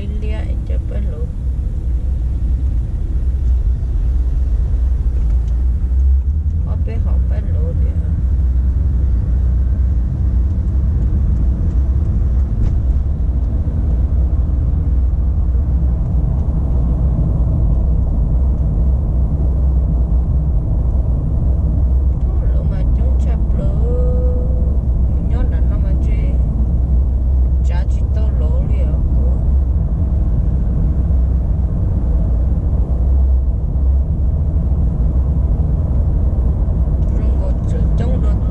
lilia cho bên lũ có bé học bên lũ đi hả lũ mà chúng chập lũ nhớ là nó mà chơi giá trị tao lỗ liền rong có chữ trong đó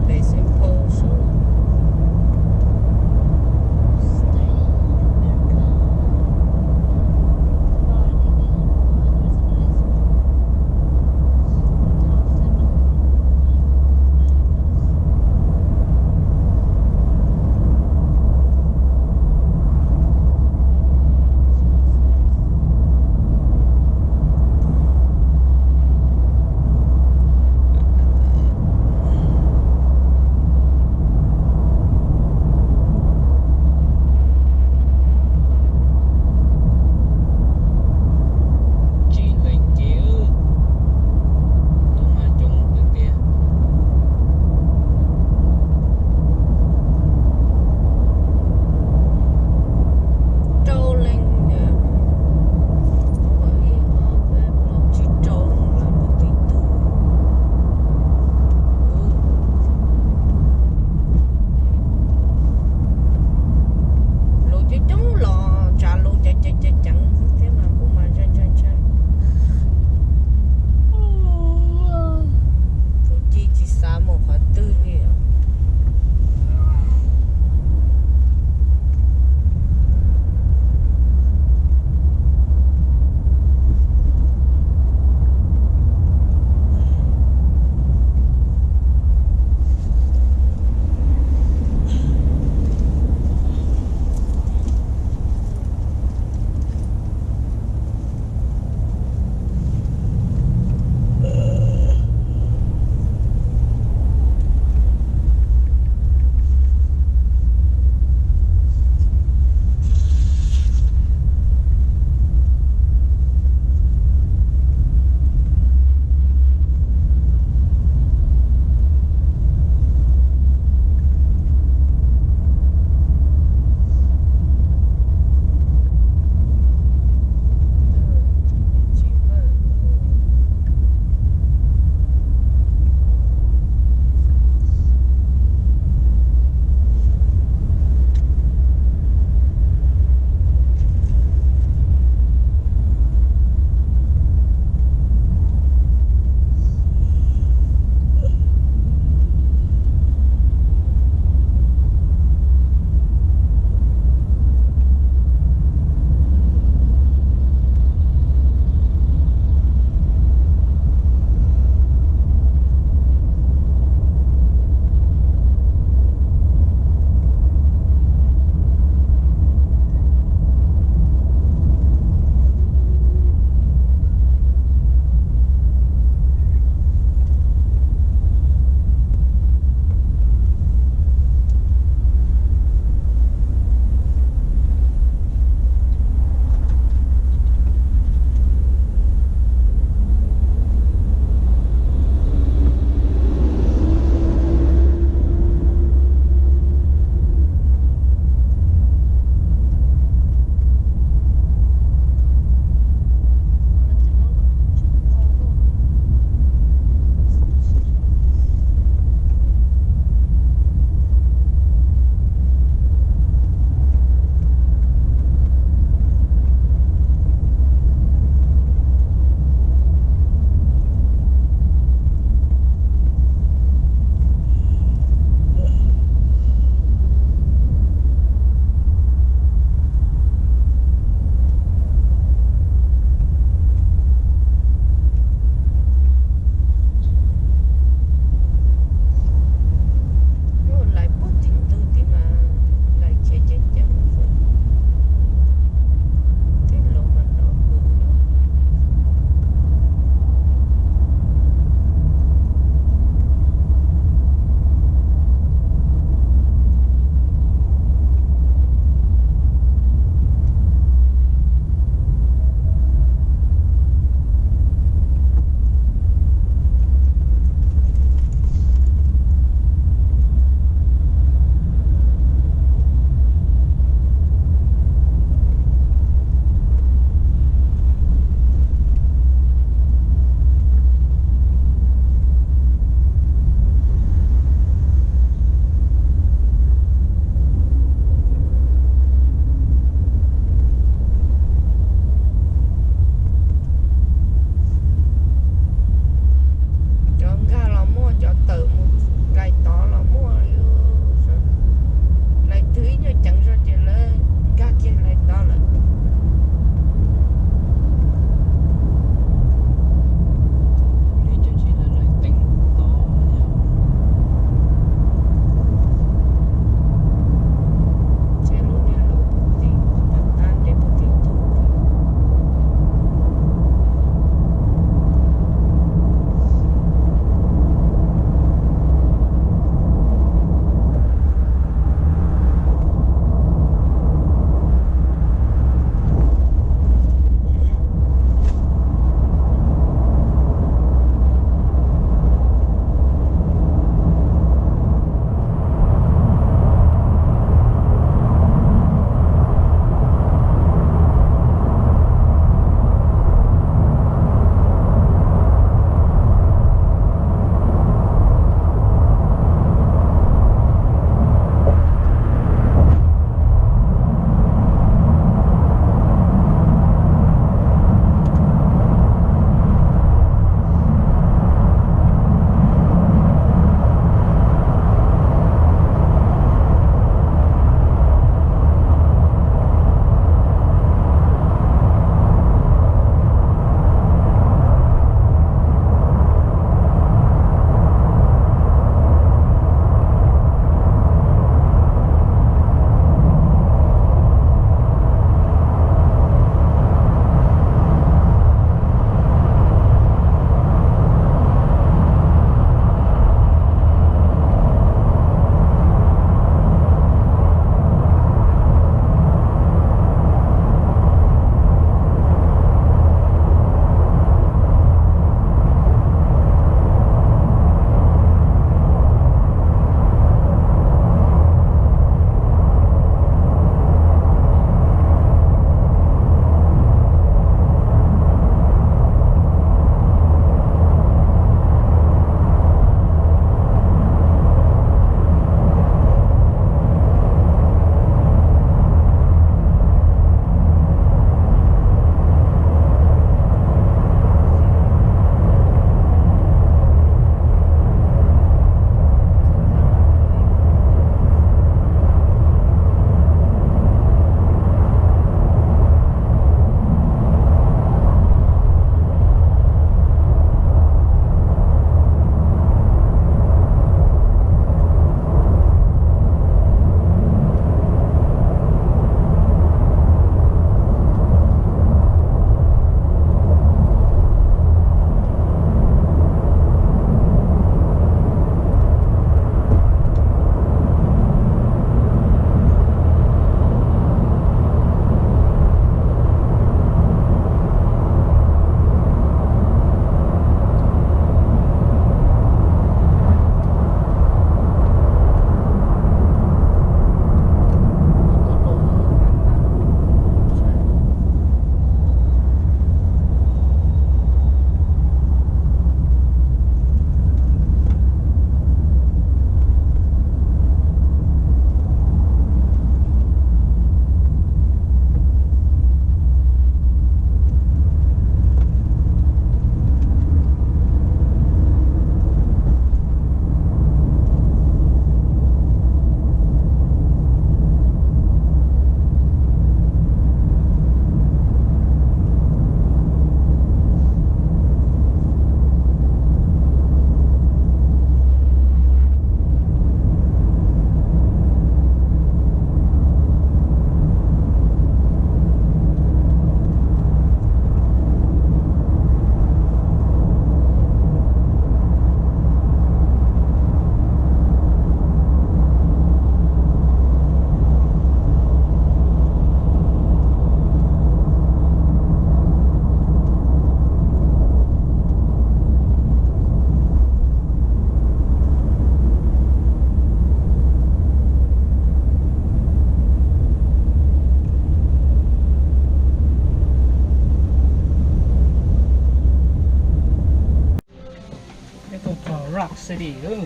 sẽ đi hơn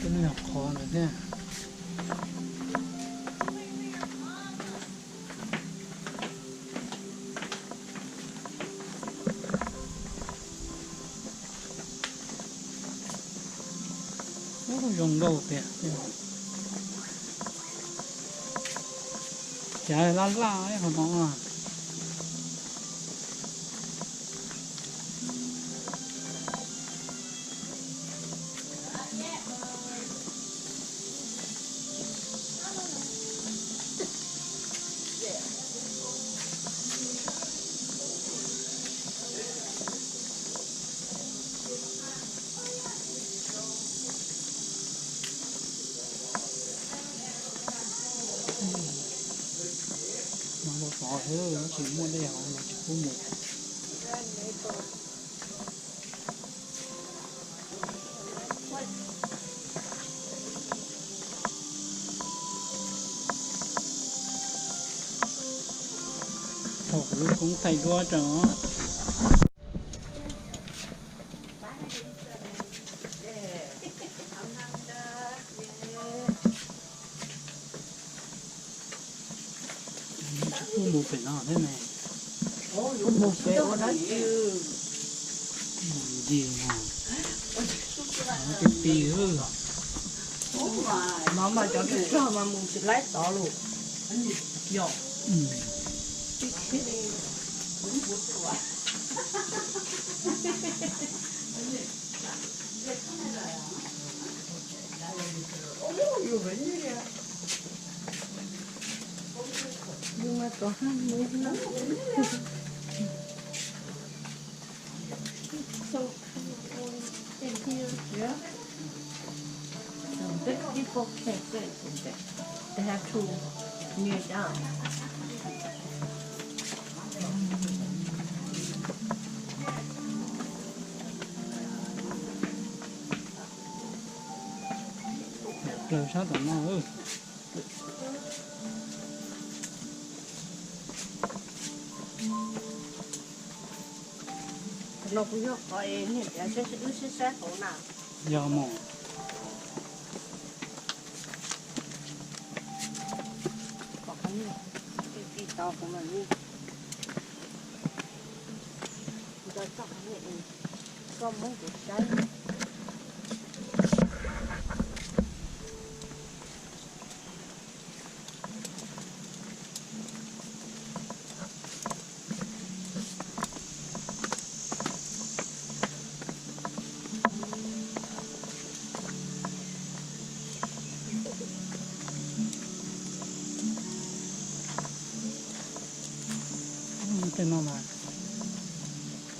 cái này khó nữa thế dùng đâu kìa chả lá ấy hả nó à nó bỏ thế rồi nó chỉ mua đèo nó chỉ có một thầu cũng thay đua cho nó một phải nó thế này một cái ô đó chứ gì mà nó cái tì hư mà cho cái cho mà muốn chỉ lấy đó luôn dọc nhưng mà có hai mươi lắm so in here yeah big people can't sit they have to kneel down rồi sao tao nó ơi nó cũng có coi hiện tại sẽ tổ nào giờ mỏ có cái to của mình đi rồi chọn cái này có muốn được trái tên nó là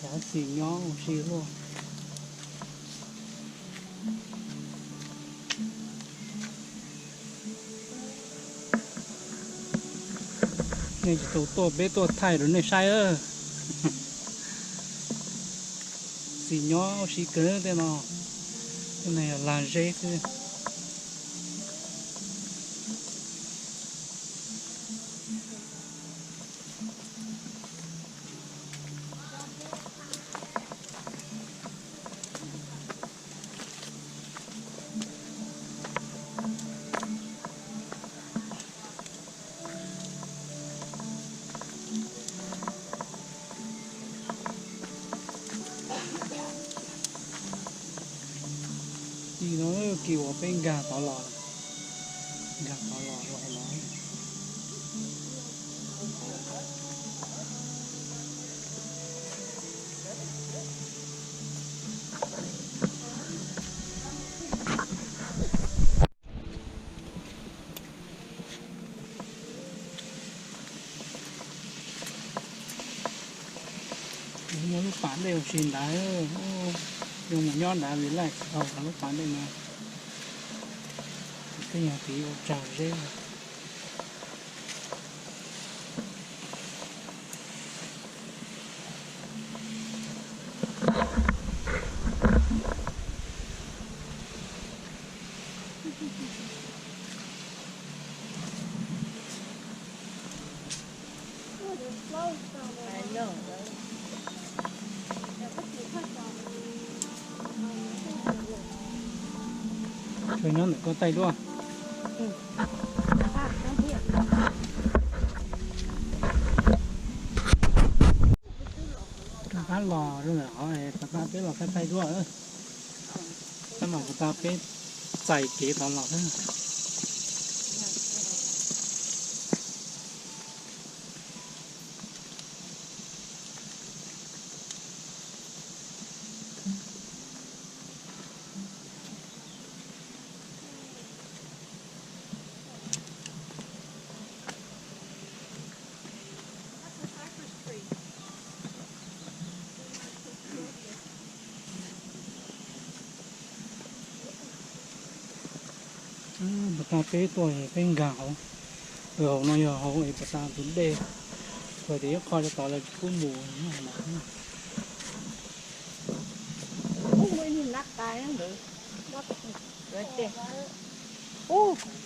chả xì nhó một xì luôn này chỉ tổ bê tổ thay rồi này sai ơ xì nhó xì cỡ thế nó cái này là làn dây thế thì nó kiểu ở bên gà tỏ lò lò nó lúc bán đều xin đá dùng một nhon đá với lại lúc bán đây mà cái nhà tí trào dê nhớ chơi nó có tay luôn phát lò rồi là họ này ta biết là cái tay luôn nữa cái mà người ta biết chạy kế đó là thế bà ta biết tuổi bên gạo rồi nó giờ họ ấy bà ta vấn đề rồi thì coi cho tao là cứ mù nó không mới nhìn nát cái nó được rồi thế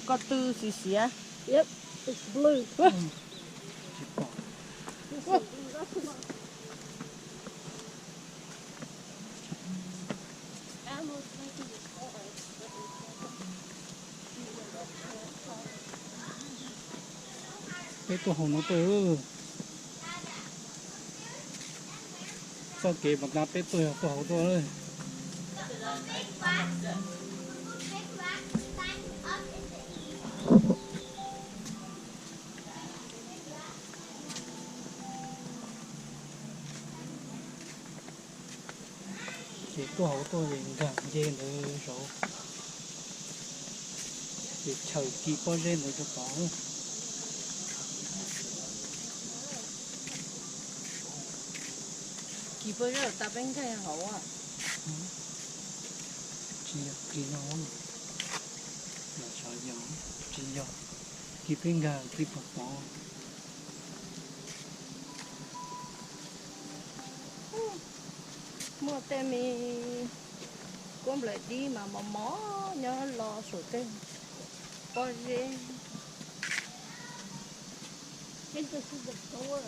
có từ xì xì á yep it's blue cái tổ hồng nó từ sao kể bằng đá cái tuổi tổ hồng tôi ơi chỉ tổ hồng tôi thì càng dễ nữa rồi để chờ kỳ có lên để cho có kỳ bây giờ ta bên cái hậu à chỉ kỳ nó là cho nhau chỉ nhau kỳ bên gà kỳ bọc bò mua tem mi cũng lại đi mà mỏ nhớ lo sổ tên có gì cái gì được thôi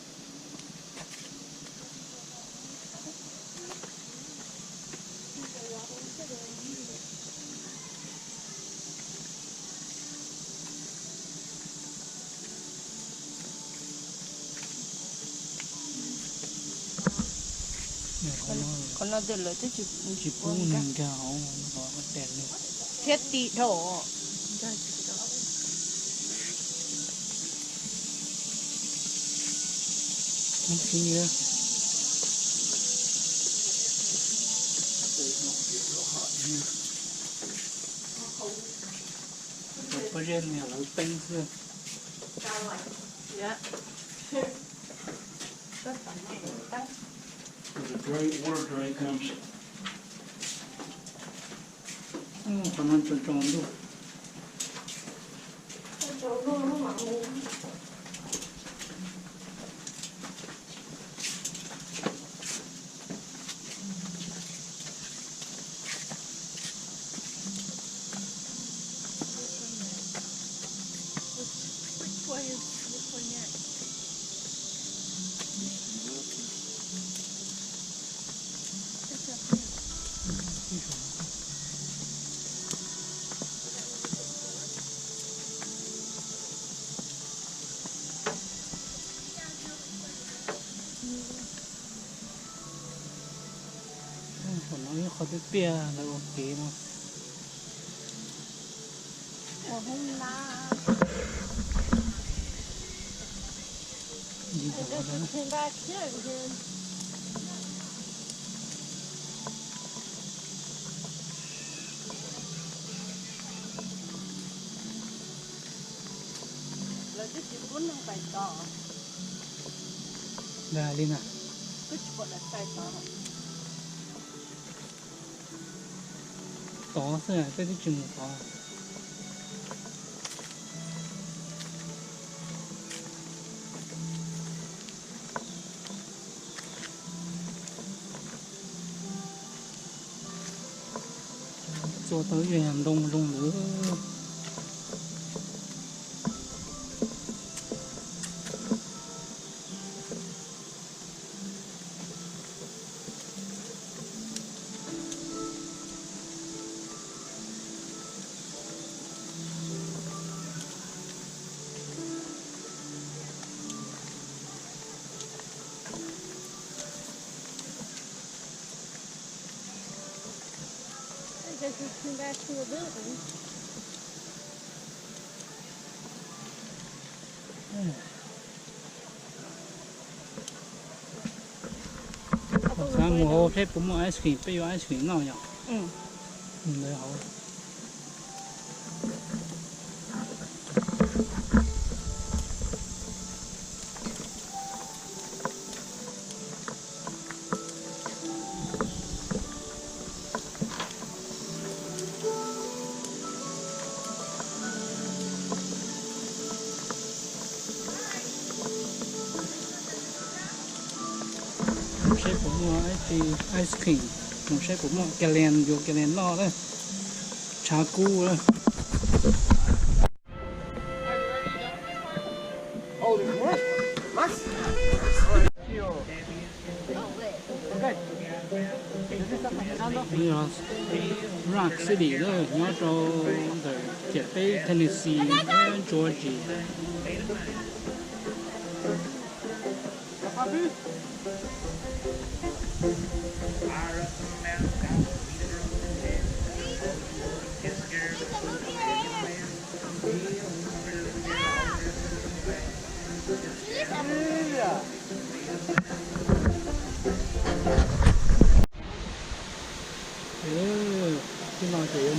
còn nó được lợi tức chỉ bún nên gạo nó có đèn nữa thiết tị thổ không kia có riêng nhà nó tinh xưa dạ The great water drain comes. còn ăn tròn tròn luôn còn nói khó biết bia là ok mà hôm nay gì đó đó thêm ba chiếc là cái chỉ muốn năng phải tỏ là đi nào cứ chỉ gọi là phải tỏ tỏ sẽ cái chừng tỏ cho tới về làm đông nữa come back to the building. Sáng mùa hồ thế cũng mua ice cream, bây giờ ice cream nào nhỉ? Ừ. Đấy hậu. Một xe cũng mua ice cream, một xe cũng mua cái len vô cái len lo đấy, trà cu đấy. Oh, there's more? Max? Bây giờ Rock City đó, nhớ cho từ chạy tới Tennessee, Georgia. Cái nó chỉ có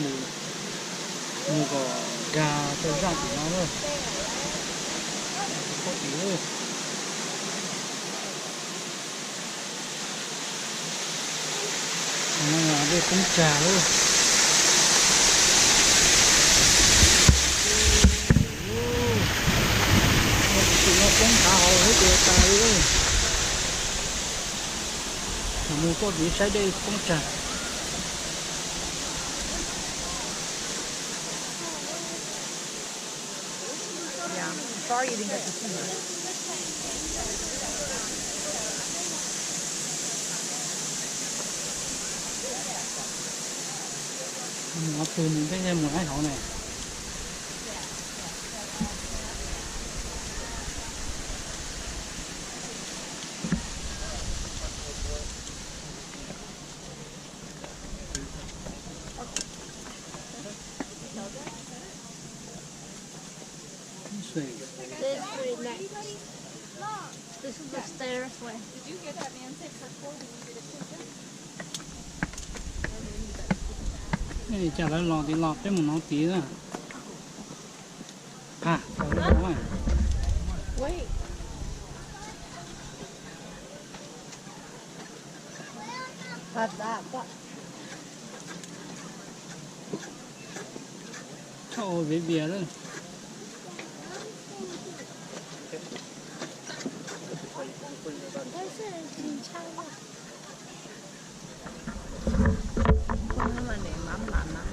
mùi có gà cho rau của nó thôi, có tí thôi. Nó là đây cũng trà luôn. Nó cũng thảo hết được tài luôn. Mua có gì sai đây cũng trà. Sorry you didn't get to see her. Ngọc Tuyền mình thấy thêm một hai hậu này. This way next. This is the stairs way. Did you get that man 6 or 4? Did you get a picture? Này chả là lọt thì lọt tới một nó tí nữa. À, còn nó này. Wait. How's that? What? Thôi với bia đó. Mà để mắm làm mắm.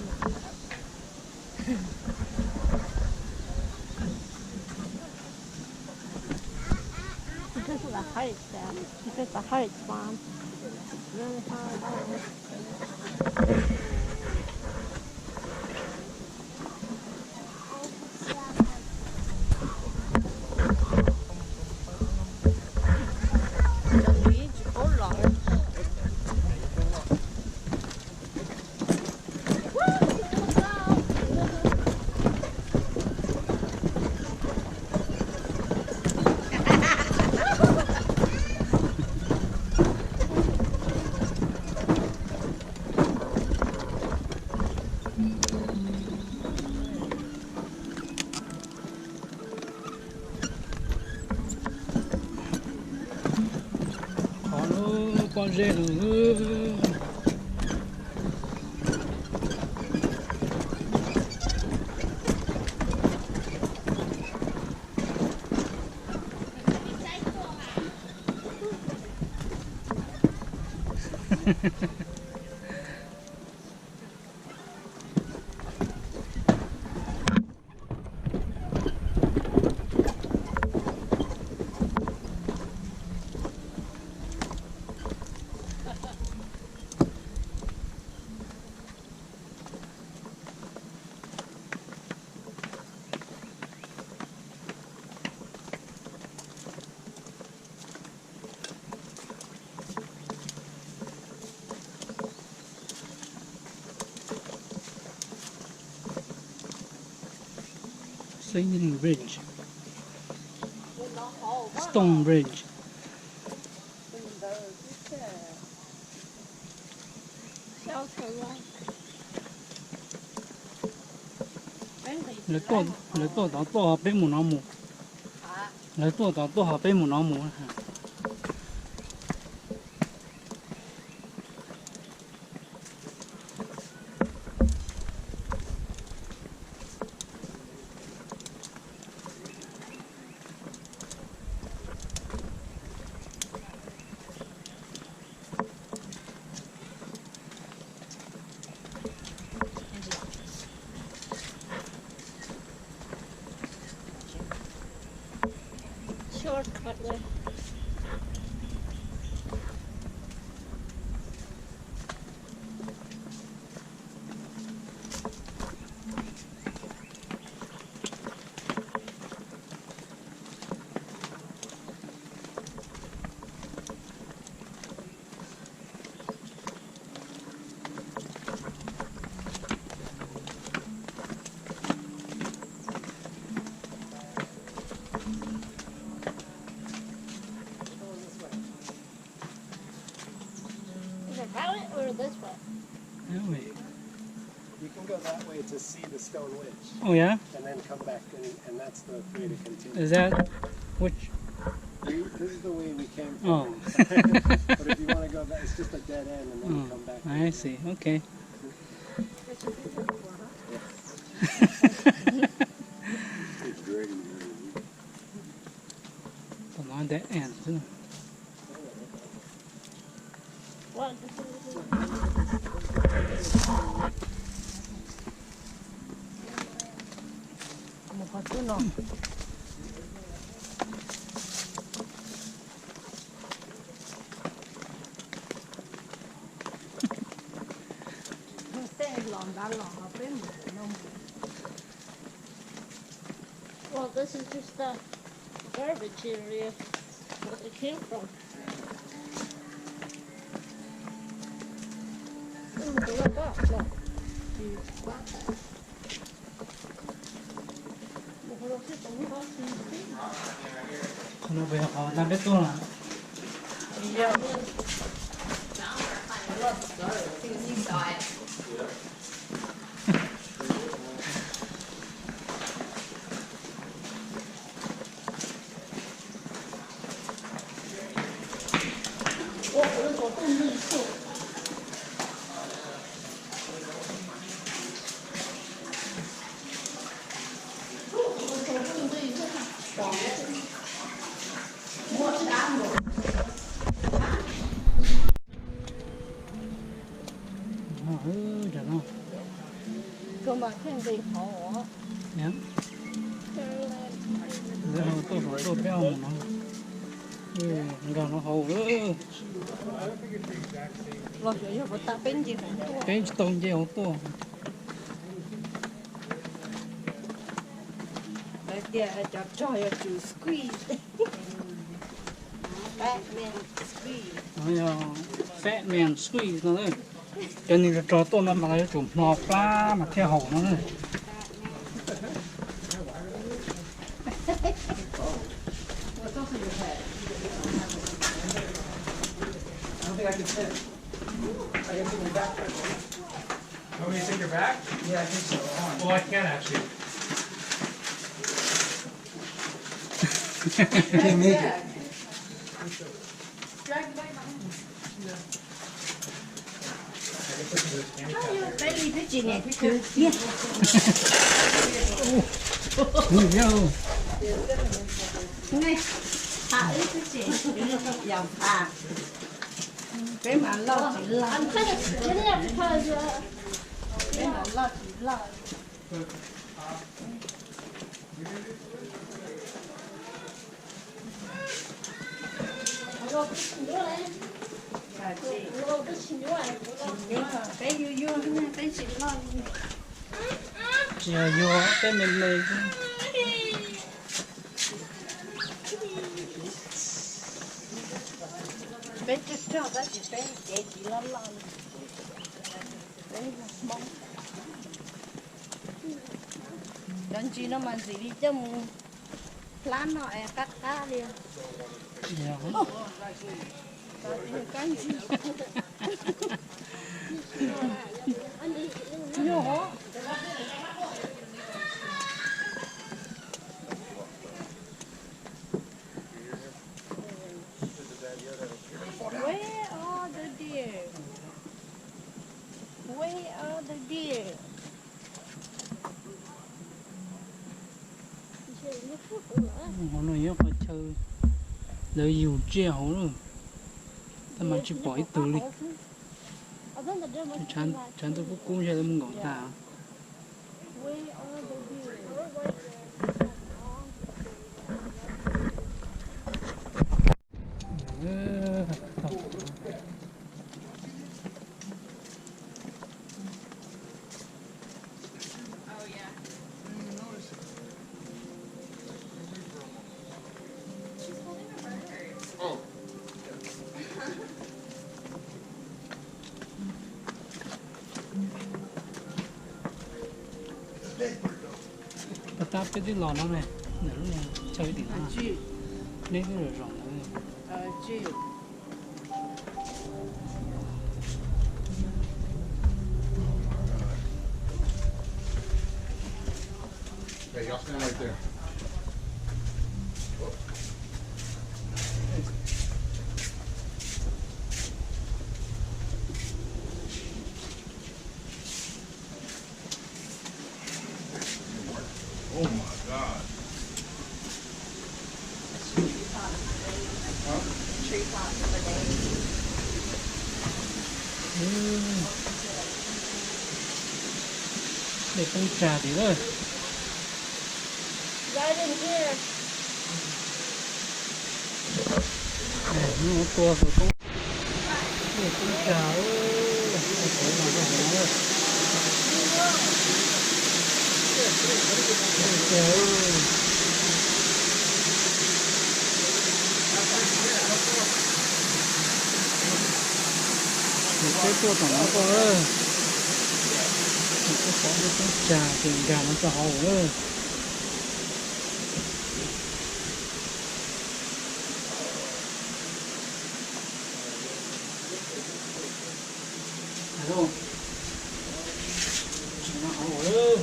Because of the height, Dad. Because the height, Mom. It's really hard. The beach, oh Lord. Con dê nữa. Sailing Bridge. Stone Bridge. Lấy tổ đó tổ hợp bên một nó mù. Lấy tổ đó tổ hợp bên một nó mù. Shortcut way. That way or this way? That way. You can go that way to see the stone wedge, Oh yeah? and then come back, and that's the way to continue. Is that which? This is the way we came from. Oh. But if you want to go back, it's just a dead end, and then you come back. I see. Okay. Còn nói dead end chứ. What? Một con chú nó. Well, this is just the garbage area where it came from. Nó bây giờ có làm biết tôi là. Cơ mà khen gì họ. Nhá. Giờ tôi béo mà nó. Rồi nó hầu nữa. Rồi giờ có ta bên gì không? Cái tông gì không to. Đấy kìa cho chú squeeze. Batman squeeze. Fat man squeeze nó đấy. Cho nên là trò tôi mà lấy chụp nọ pla mà theo hậu nó này. I don't think I can fit. I can fit my back. Want me to take your back? Yeah, I think so. Well, I can actually. You can't make it. Baby, cái gì này cái kia. Này, hạ ít cái gì, dòng à. Cái mà lo chỉ lo. I'm kind of skinny because Cái mà lo chỉ lo. Cái vui vui cái chỉ lo. Giờ vô cái mình này. Bé cho đó chỉ bé để chỉ lo lo. Bé mong. Đón chi nó mà gì đi chứ mù lán nó cắt cá đi. Dạ. Cái gì? Nhỏ. Where are the deer? Where are the deer? Họ nói nhớ phải chơi lấy dù treo rồi, ta mà chỉ bỏ ít từ đi, chán chán tôi cũng chơi làm ngọn ta. Where are the deer? Ta biết cái lò nó này, để nó chơi thì nó Chi? lấy cái rồi rộng này. Chi? Okay, y'all stand right there. Oh my God. Tree pot for the day. Để con trà thì rồi. Right in here. Nó to rồi con. Để con trà ơi. Phải làm cái gì nữa. Trời ơi. Một cái tua tổng nó con ơi. Một cái có một cái trà tình cảm nó cho họ ơi. Thấy không? Chỉ nó họ ơi.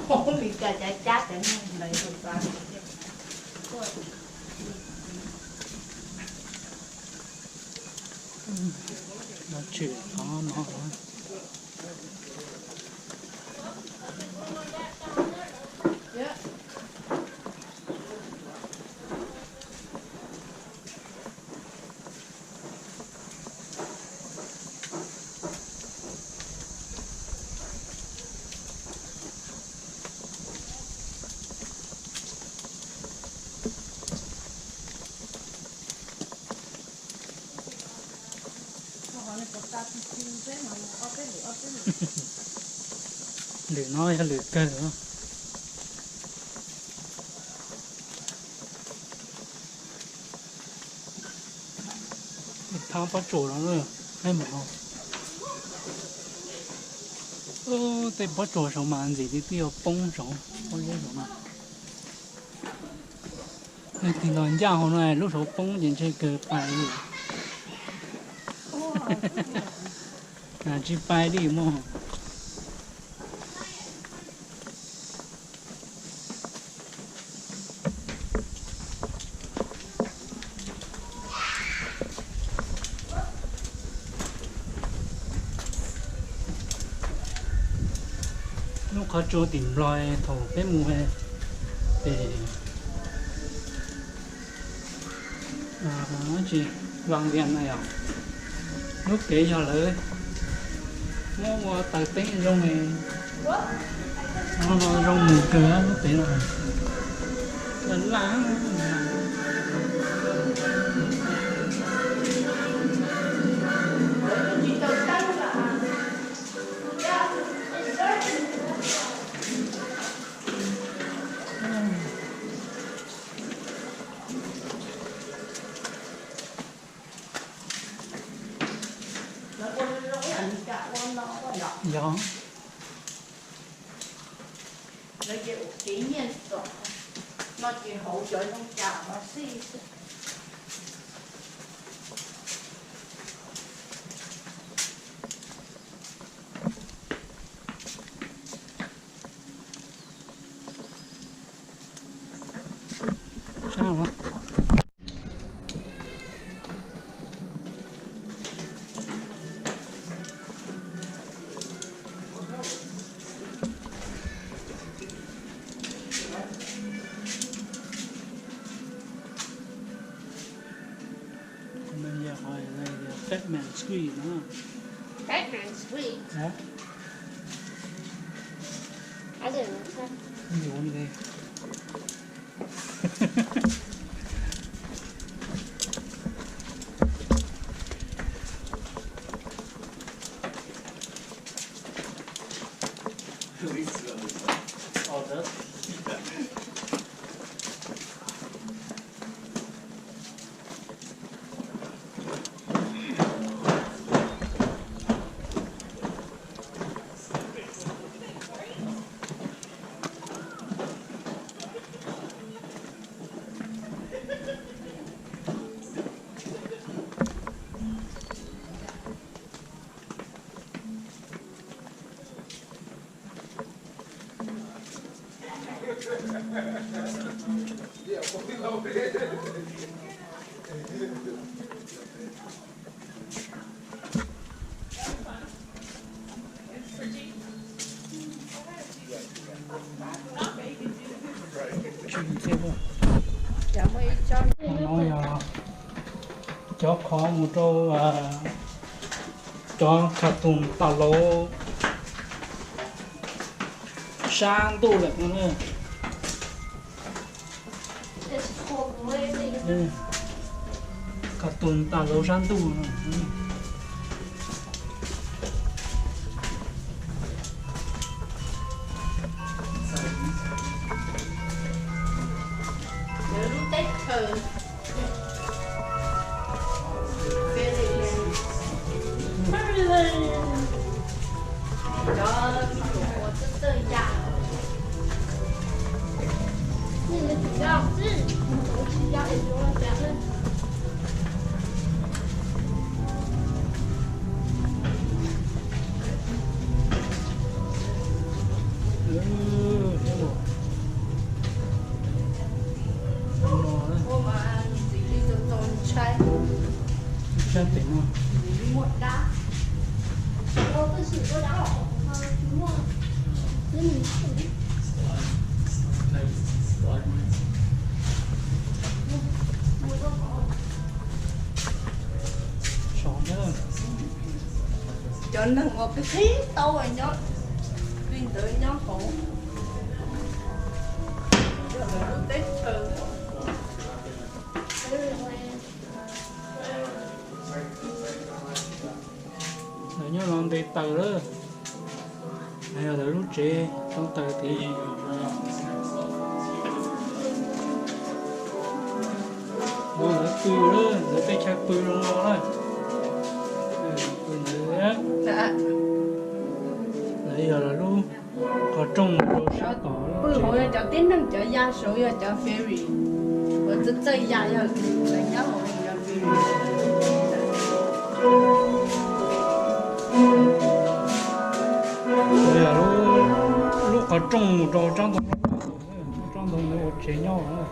Không bị chát chát để nó lấy được ra. Nó chỉ có nó. Yeah. Để nói hay lửa cơ nữa. Thang bắt chỗ đó rồi, hay mà không? Tại bắt chỗ sống mà ăn gì thì tiêu bông sống, bông cái sống mà. Này thì nói ra hôm nay lúc số bông nhìn chơi cờ bài gì. À chỉ bài đi mà. Lúc họ cho tìm loài thổ cái mùa hè để nó chỉ vàng đèn này à lúc kể cho lợi mua tài tính trong này nó trong mùa cửa lúc kể là đánh lá Dạ. Nó chỉ kỷ niệm rồi. Nó chỉ hỗ trợ trong chợ nó xí. Sao hả? Bây giờ hỏi là Fatman Street đúng không? Batman Street. Đó, I didn't know that. nhiều như đây. Oh, that's chuyện thế thôi. Dạ mới cho Nói cho khó một trâu cho khát tùng tà lô sang tu lại nữa. It's called living. Khát tùng tà lô sang tu nữa. nhớ lúc Tết thờ. Cho我是这样。你的主要是，我主要也是我讲的。 cô mà chỉ đi từ tồn trái Chân tỉnh không? một đá. 我不是我打老婆，我那你是。 Sống chứ. Cho nên một cái khí tao rồi nhó tuyên tự nhó phụ. Cho nên lúc Tết thờ. Nếu như lòng để tờ đó. Này là lúc trẻ trong tờ thì nó là tươi đó, nó phải chắc tươi luôn đó. Nữa. Dạ. Bây giờ là lúc có trông rồi sao tỏ Bữa hồi cho tiến năng cho gia số cho ferry. Và rất chơi gia cho là nhớ một cho ferry. Bây giờ lúc có trông rồi trong đồng nó chế nhau nữa.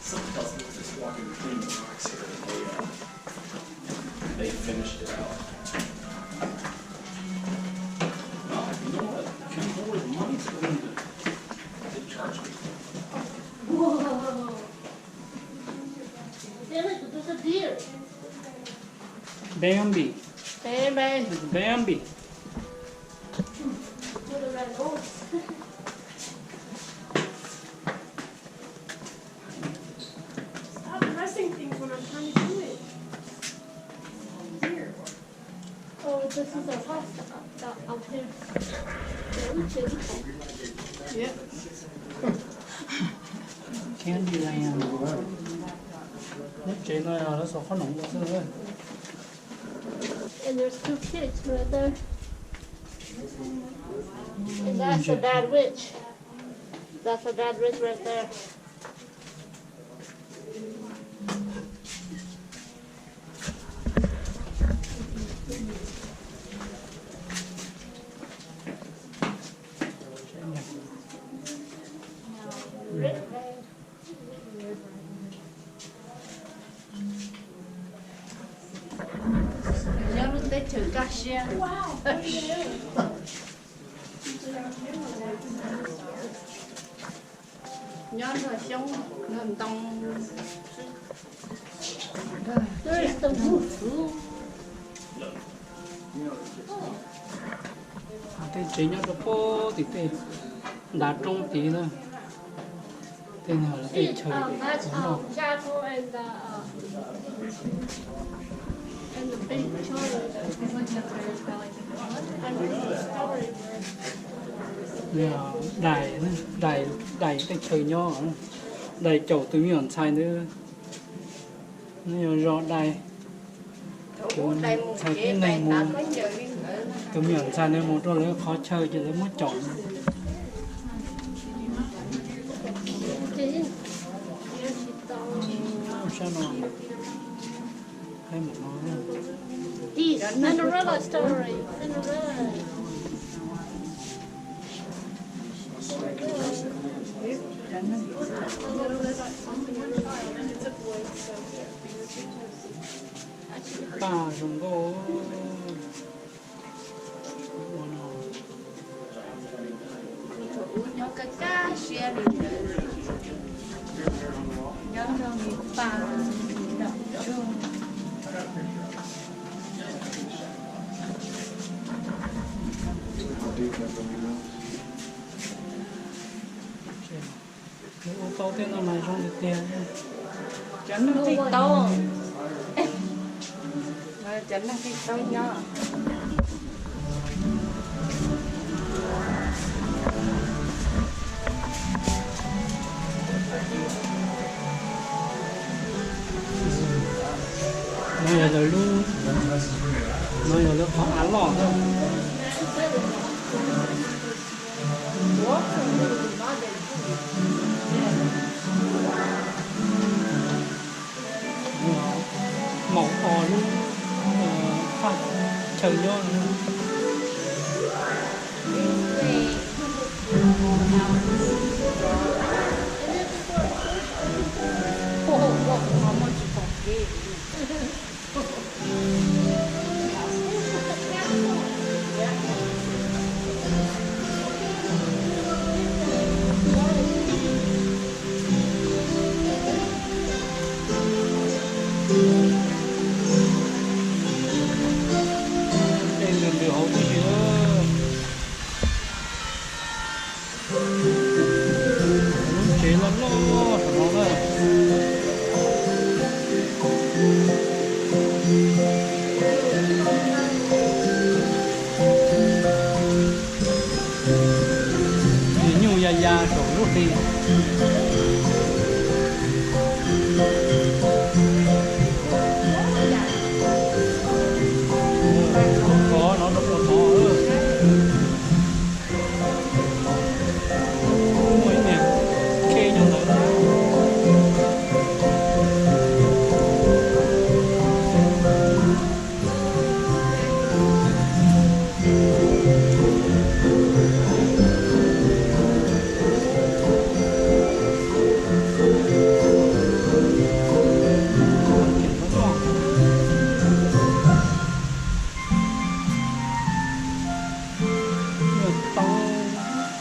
Something else was just walking between the rocks here, and they finished it out. You know what? If you know where the money's going to, they charge me. Whoa. Damn it, this is a deer. Bambi. Bambi. It's Bambi. With a red nose. Stop pressing things when I'm trying to do it. Here. Oh, this is a house up here. Yep. Candyland. Nhất trí này là nó số khó nóng quá rồi. And there's two kids right there. And that's the bad witch. That's the bad witch right there. nhớ lúc tết trừ cá xe nhớ rồi sống ngầm tông There's the roof. Thế chỉ nhớ được phố thì tên đã trong tí thôi. Tên nào là tên trời. That's Jackal and the big child. Đài cái trời nhỏ đài chậu từ miệng xài nữa nhiều rõ đài đây một xài chế cái này đây một ta có nhờ liên hệ từ miệng xài nữa một rồi khó chơi cho lấy mất chọn sao nó hay một nó Cinderella story. Cinderella. ba dùng cô nhớ cái cá xe liên hệ nhớ rồi ba đập chuông ô tô tên là này trong được tiền chẳng nó thích to chẳng nó thích to nhỏ nói là luôn nói là lúc họ ăn lỏ thôi mỏng to luôn phát trời nhon đây là điều hậu cái gì đó chế lắm nó nhiều da sổ rút đi có nó đâu có mấy nè kê nhau nữa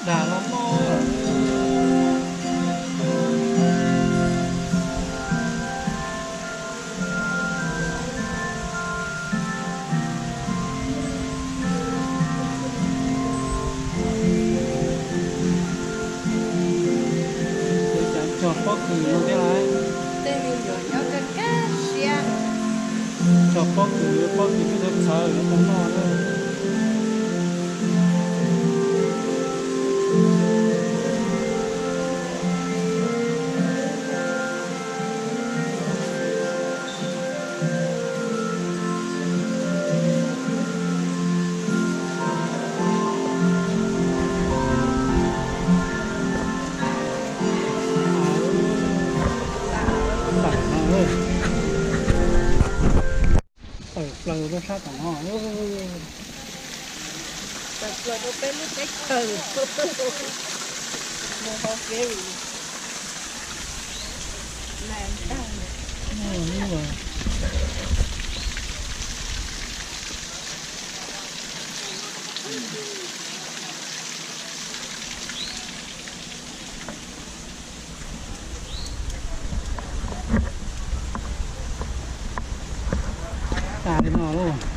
đà lắm cho có cứ nó thế này tên mình rồi nhớ cái cá xe cho có cứ cái đêm sợ nó cũng no nữa nó sát cả nó Tập là nó bé lúc cái từ nó không kêu làm sao đúng rồi xả đến nó luôn